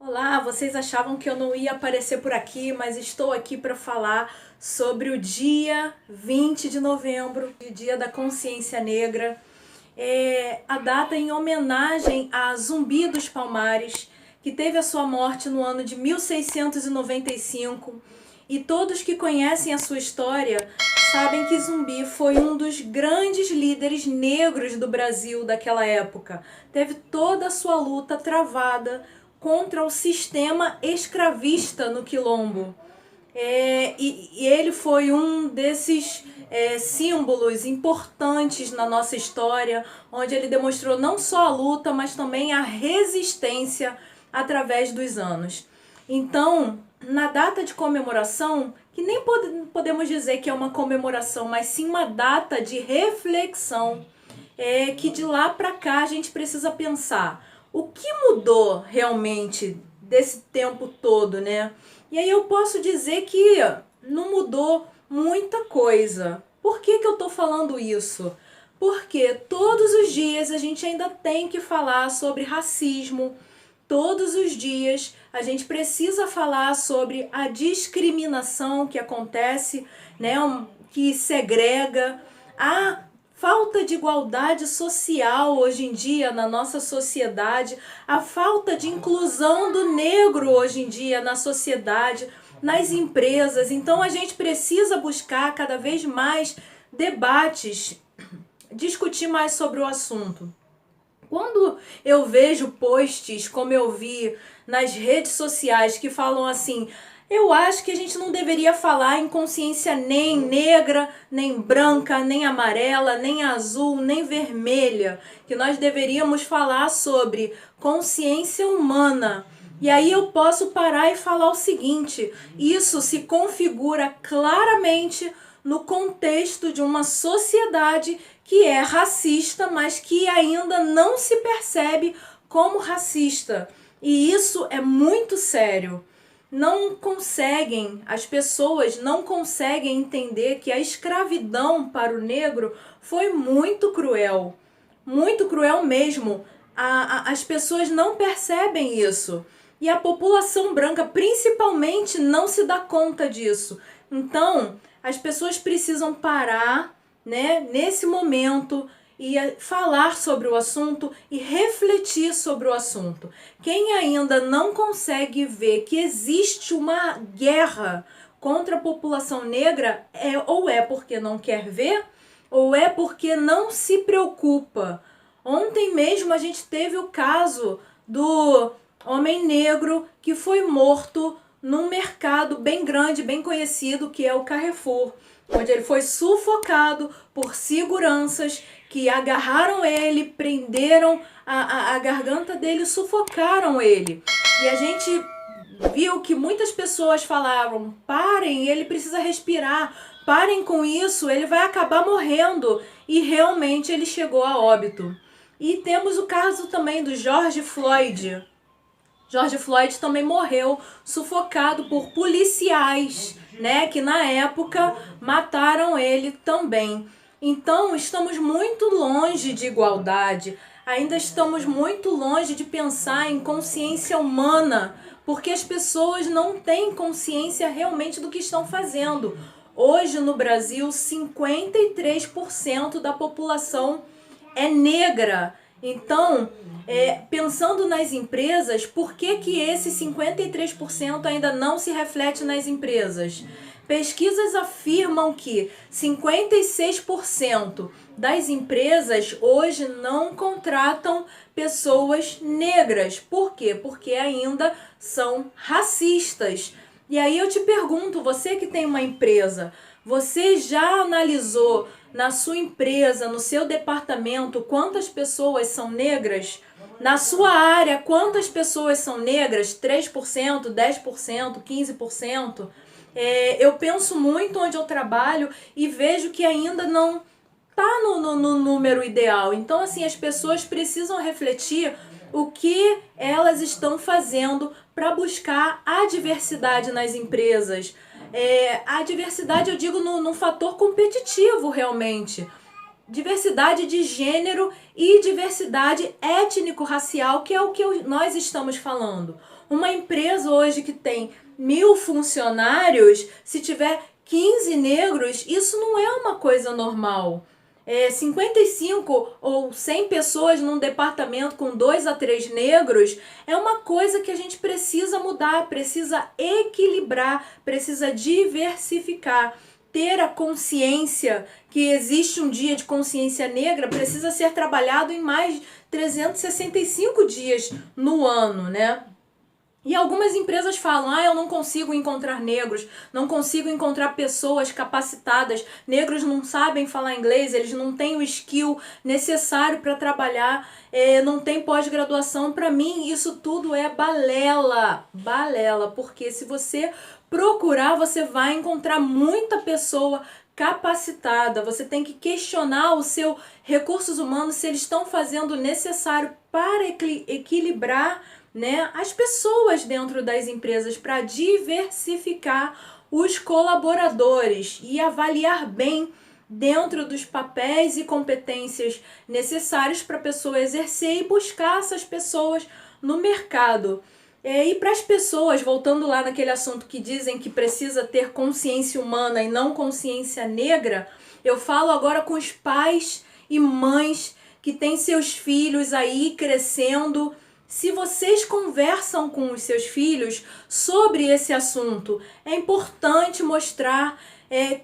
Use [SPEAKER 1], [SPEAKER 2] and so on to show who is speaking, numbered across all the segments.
[SPEAKER 1] Olá, vocês achavam que eu não ia aparecer por aqui, mas estou aqui para falar sobre o dia 20 de novembro, o Dia da Consciência Negra. A data em homenagem a Zumbi dos Palmares, que teve a sua morte no ano de 1695. E todos que conhecem a sua história sabem que Zumbi foi um dos grandes líderes negros do Brasil daquela época. Teve toda a sua luta travada contra o sistema escravista no Quilombo. E ele foi um desses símbolos importantes na nossa história, onde ele demonstrou não só a luta, mas também a resistência através dos anos. Então, na data de comemoração, que nem podemos dizer que é uma comemoração, mas sim uma data de reflexão, que de lá para cá a gente precisa pensar o que mudou realmente desse tempo todo, né? E aí eu posso dizer que não mudou muita coisa. Por que eu tô falando isso? Porque todos os dias a gente ainda tem que falar sobre racismo. Todos os dias a gente precisa falar sobre a discriminação que acontece, né, que segrega, a falta de igualdade social hoje em dia na nossa sociedade, a falta de inclusão do negro hoje em dia na sociedade, nas empresas. Então a gente precisa buscar cada vez mais debates, discutir mais sobre o assunto. Quando eu vejo posts, como eu vi nas redes sociais, que falam assim: eu acho que a gente não deveria falar em consciência nem negra, nem branca, nem amarela, nem azul, nem vermelha, que nós deveríamos falar sobre consciência humana. E aí eu posso parar e falar o seguinte: isso se configura claramente no contexto de uma sociedade que é racista, mas que ainda não se percebe como racista. E isso é muito sério. As pessoas não conseguem entender que a escravidão para o negro foi muito cruel mesmo. As pessoas não percebem isso. E a população branca, principalmente, não se dá conta disso. Então, as pessoas precisam parar, né, nesse momento e falar sobre o assunto e refletir sobre o assunto. Quem ainda não consegue ver que existe uma guerra contra a população negra ou é porque não quer ver ou é porque não se preocupa. Ontem mesmo a gente teve o caso do homem negro que foi morto num mercado bem grande, bem conhecido, que é o Carrefour, onde ele foi sufocado por seguranças que agarraram ele, prenderam a garganta dele, sufocaram ele. E a gente viu que muitas pessoas falavam: parem, ele precisa respirar, parem com isso, ele vai acabar morrendo. E realmente ele chegou a óbito. E temos o caso também do George Floyd. George Floyd também morreu sufocado por policiais, né, que na época mataram ele também. Então, estamos muito longe de igualdade, ainda estamos muito longe de pensar em consciência humana, porque as pessoas não têm consciência realmente do que estão fazendo. Hoje no Brasil, 53% da população é negra. Então, pensando nas empresas, por que esse 53% ainda não se reflete nas empresas? Pesquisas afirmam que 56% das empresas hoje não contratam pessoas negras. Por quê? Porque ainda são racistas. E aí eu te pergunto, você que tem uma empresa, você já analisou na sua empresa, no seu departamento, quantas pessoas são negras? Na sua área, quantas pessoas são negras? 3%, 10%, 15%? Eu penso muito onde eu trabalho e vejo que ainda não está no número ideal. Então, assim, as pessoas precisam refletir o que elas estão fazendo para buscar a diversidade nas empresas. A diversidade, eu digo, no fator competitivo, realmente. diversidade de gênero e diversidade étnico-racial, que é o que nós estamos falando. Uma empresa hoje que tem 1.000 funcionários, se tiver 15 negros, isso não é uma coisa normal. 55 ou 100 pessoas num departamento com 2 a 3 negros é uma coisa que a gente precisa mudar, precisa equilibrar, precisa diversificar. Ter a consciência que existe um dia de consciência negra precisa ser trabalhado em mais 365 dias no ano, né? E algumas empresas falam, eu não consigo encontrar negros, não consigo encontrar pessoas capacitadas, negros não sabem falar inglês, eles não têm o skill necessário para trabalhar, não tem pós-graduação. Para mim, isso tudo é balela, porque se você procurar, você vai encontrar muita pessoa capacitada. Você tem que questionar o seu recursos humanos se eles estão fazendo o necessário para equilibrar, né, as pessoas dentro das empresas, para diversificar os colaboradores e avaliar bem dentro dos papéis e competências necessários para a pessoa exercer e buscar essas pessoas no mercado. E para as pessoas, voltando lá naquele assunto que dizem que precisa ter consciência humana e não consciência negra, eu falo agora com os pais e mães que têm seus filhos aí crescendo. Se vocês conversam com os seus filhos sobre esse assunto, é importante mostrar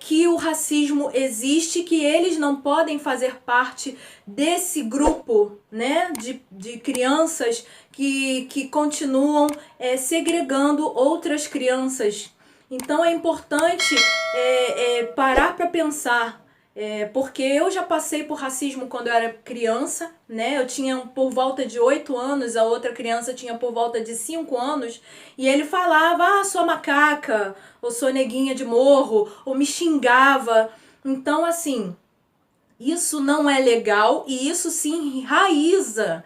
[SPEAKER 1] que o racismo existe, que eles não podem fazer parte desse grupo, né, de crianças que continuam segregando outras crianças. Então é importante parar para pensar. Porque eu já passei por racismo quando eu era criança, né? Eu tinha por volta de 8 anos, a outra criança tinha por volta de 5 anos, e ele falava, sua macaca, ou sua neguinha de morro, ou me xingava. Então, assim, isso não é legal e isso se enraiza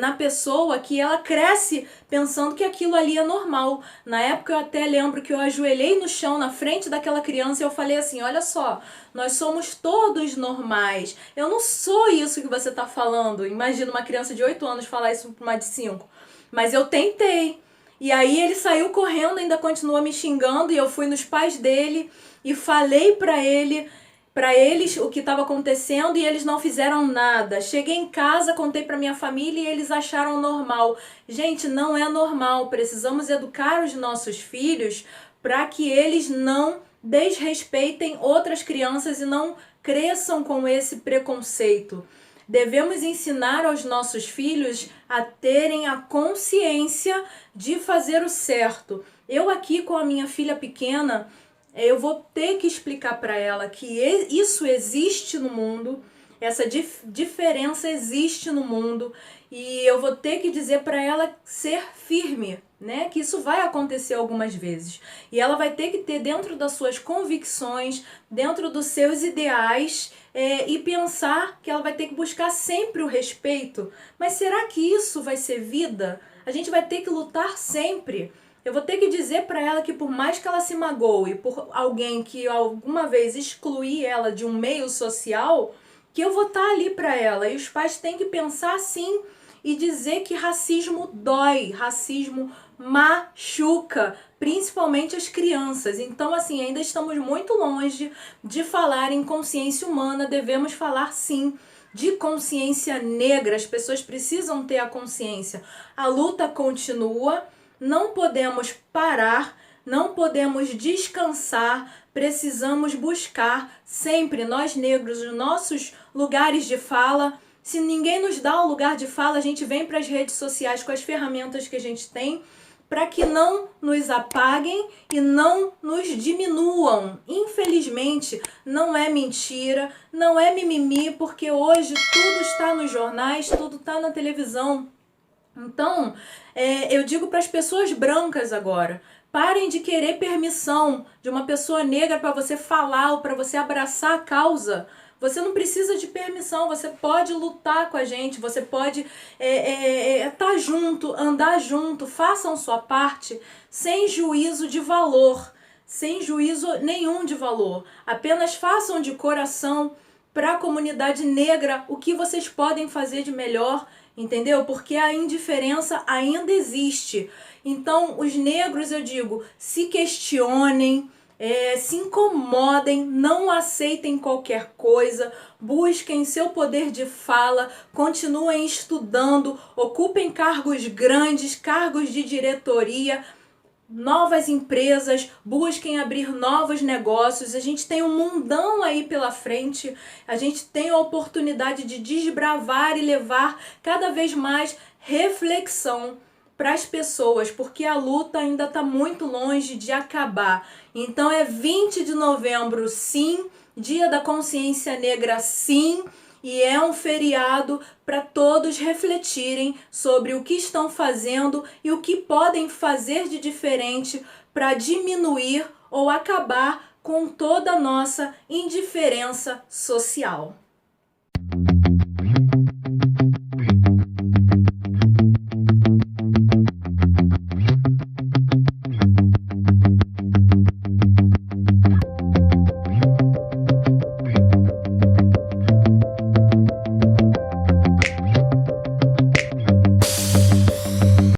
[SPEAKER 1] na pessoa, que ela cresce pensando que aquilo ali é normal. Na época eu até lembro que eu ajoelhei no chão na frente daquela criança e eu falei assim, olha só, nós somos todos normais. Eu não sou isso que você está falando. Imagina uma criança de 8 anos falar isso para uma de 5. Mas eu tentei. E aí ele saiu correndo, ainda continua me xingando, e eu fui nos pais dele e falei para eles o que estava acontecendo, e eles não fizeram nada. Cheguei em casa, contei para minha família e eles acharam normal. Gente, não é normal. Precisamos educar os nossos filhos para que eles não desrespeitem outras crianças e não cresçam com esse preconceito. Devemos ensinar aos nossos filhos a terem a consciência de fazer o certo. Eu aqui com a minha filha pequena, eu vou ter que explicar para ela que isso existe no mundo, essa diferença existe no mundo, e eu vou ter que dizer para ela ser firme, né? Que isso vai acontecer algumas vezes. E ela vai ter que ter dentro das suas convicções, dentro dos seus ideais, e pensar que ela vai ter que buscar sempre o respeito. Mas será que isso vai ser vida? A gente vai ter que lutar sempre. Eu vou ter que dizer para ela que por mais que ela se magoe por alguém que alguma vez excluir ela de um meio social, que eu vou estar ali para ela. E os pais têm que pensar assim e dizer que racismo dói, racismo machuca, principalmente as crianças. Então, assim, ainda estamos muito longe de falar em consciência humana, devemos falar sim de consciência negra. As pessoas precisam ter a consciência. A luta continua, não podemos parar, não podemos descansar, precisamos buscar sempre, nós negros, os nossos lugares de fala. Se ninguém nos dá um lugar de fala, a gente vem para as redes sociais com as ferramentas que a gente tem, para que não nos apaguem e não nos diminuam. Infelizmente, não é mentira, não é mimimi, porque hoje tudo está nos jornais, tudo está na televisão. Então, eu digo para as pessoas brancas agora, parem de querer permissão de uma pessoa negra para você falar ou para você abraçar a causa. Você não precisa de permissão, você pode lutar com a gente, você pode estar junto, andar junto, façam sua parte sem juízo de valor, sem juízo nenhum de valor. Apenas façam de coração, para a comunidade negra o que vocês podem fazer de melhor, entendeu? Porque a indiferença ainda existe. Então, os negros, eu digo, se questionem, se incomodem, não aceitem qualquer coisa, busquem seu poder de fala, continuem estudando, ocupem cargos grandes, cargos de diretoria, novas empresas, busquem abrir novos negócios. A gente tem um mundão aí pela frente, a gente tem a oportunidade de desbravar e levar cada vez mais reflexão para as pessoas, porque a luta ainda está muito longe de acabar. Então é 20 de novembro, sim, Dia da Consciência Negra, sim, e é um feriado para todos refletirem sobre o que estão fazendo e o que podem fazer de diferente para diminuir ou acabar com toda a nossa indiferença social.